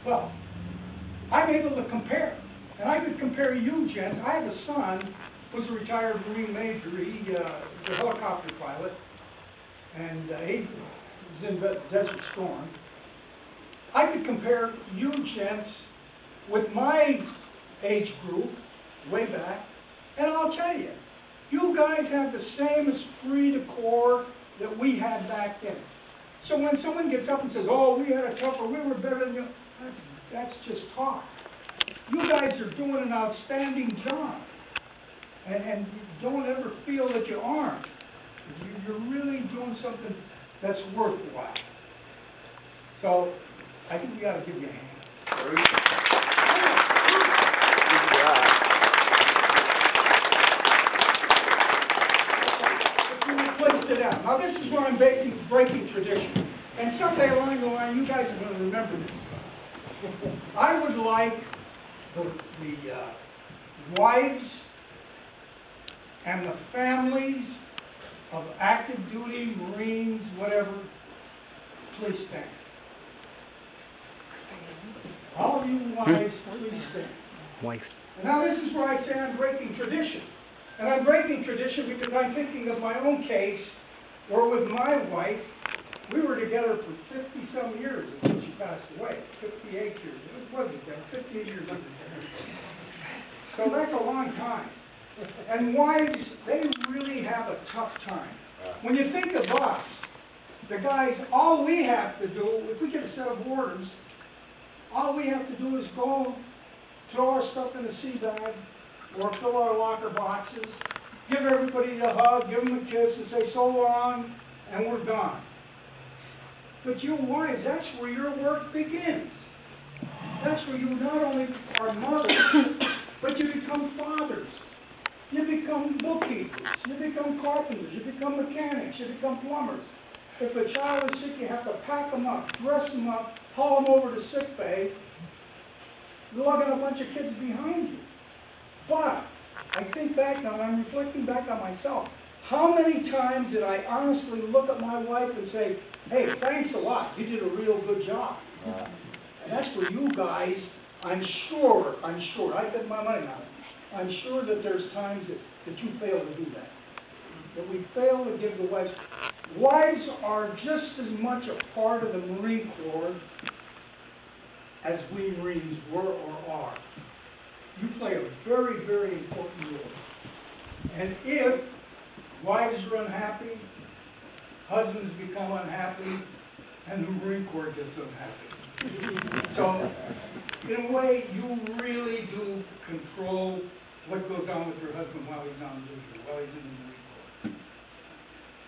Well, I'm able to compare. And I could compare you, gents. I have a son who's a retired Marine major. He's a helicopter pilot. And he was in Desert Storm. I could compare you, gents, with my age group, way back. And I'll tell you, you guys have the same esprit de corps that we had back then. So when someone gets up and says, oh, we had a tougher, we were better than you, that's just talk. You guys are doing an outstanding job. And don't ever feel that you aren't. You're really doing something that's worthwhile. So I think we ought to give you a hand. Now this is where I'm breaking tradition. And someday along the line, you guys are going to remember this. I would like the wives and the families of active duty, Marines, whatever, please stand. All of you wives, please stand. Wife. And now this is where I say I'm breaking tradition. And I'm breaking tradition because I'm thinking of my own case, where with my wife, we were together for 50-some years until she passed away. 58 years. It wasn't there. 58 years. So that's a long time. And wives, they really have a tough time. When you think of us, the guys, all we have to do, if we get a set of orders, all we have to do is go throw our stuff in a sea bag or fill our locker boxes, give everybody a hug, give them a kiss, and say so long, and we're done. But you wives, that's where your work begins. That's where you not only are mothers, but you become fathers. You become bookkeepers. You become carpenters. You become mechanics. You become plumbers. If a child is sick, you have to pack them up, dress them up, haul them over to sick bay, lugging a bunch of kids behind you. But I think back now, and I'm reflecting back on myself. How many times did I honestly look at my wife and say, hey, thanks a lot, you did a real good job. And that's for you guys, I'm sure, I bet my money on it. I'm sure that there's times that you fail to do that. That we fail to give the wives. Wives are just as much a part of the Marine Corps as we Marines were or are. You play a very, very important role. And if wives are unhappy, husbands become unhappy, and the Marine Corps gets unhappy. So, in a way, you really do control what goes on with your husband while he's on duty, while he's in the Marine Corps.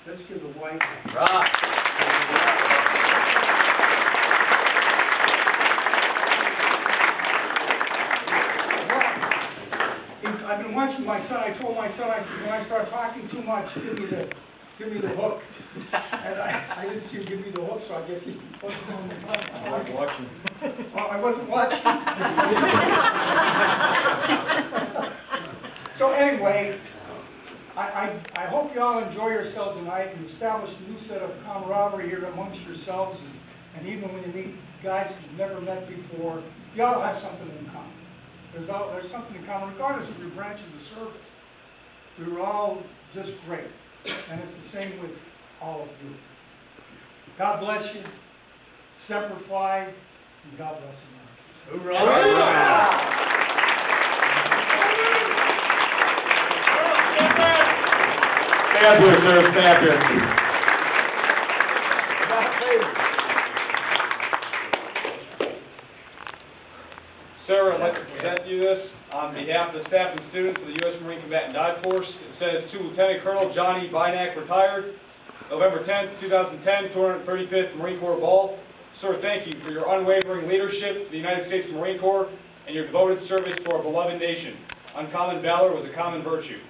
Let's give the wife a rock. I've been watching my son. I told my son, I said, when I start talking too much, give me the hook. And I didn't see him give me the hook, so I guess he wasn't on the hook. I was watching. Well, I wasn't watching. So anyway, I hope you all enjoy yourselves tonight and establish a new set of camaraderie here amongst yourselves. And even when you meet guys you've never met before, you all have something in common. There's something in common, regardless of your branches of service. We were all just great. And it's the same with all of you. God bless you. Semper Fi, and God bless America. Hoorah! Stay up here, sir. Stay up here. Sir, I'd like to present you this on behalf of the staff and students of the U.S. Marine Combatant Dive Force. It says to Lieutenant Colonel Johnny Buynak, retired, November 10th, 2010, 235th Marine Corps Ball. Sir, thank you for your unwavering leadership to the United States Marine Corps and your devoted service to our beloved nation. Uncommon valor was a common virtue.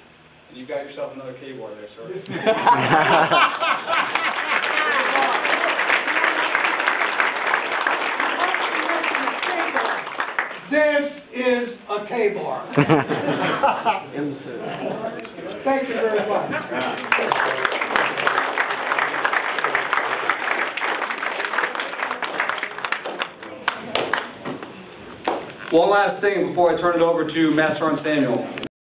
And you got yourself another K-bar there, sir. This is a K-bar. Thank you very much. One last thing before I turn it over to Master Sergeant Samuel.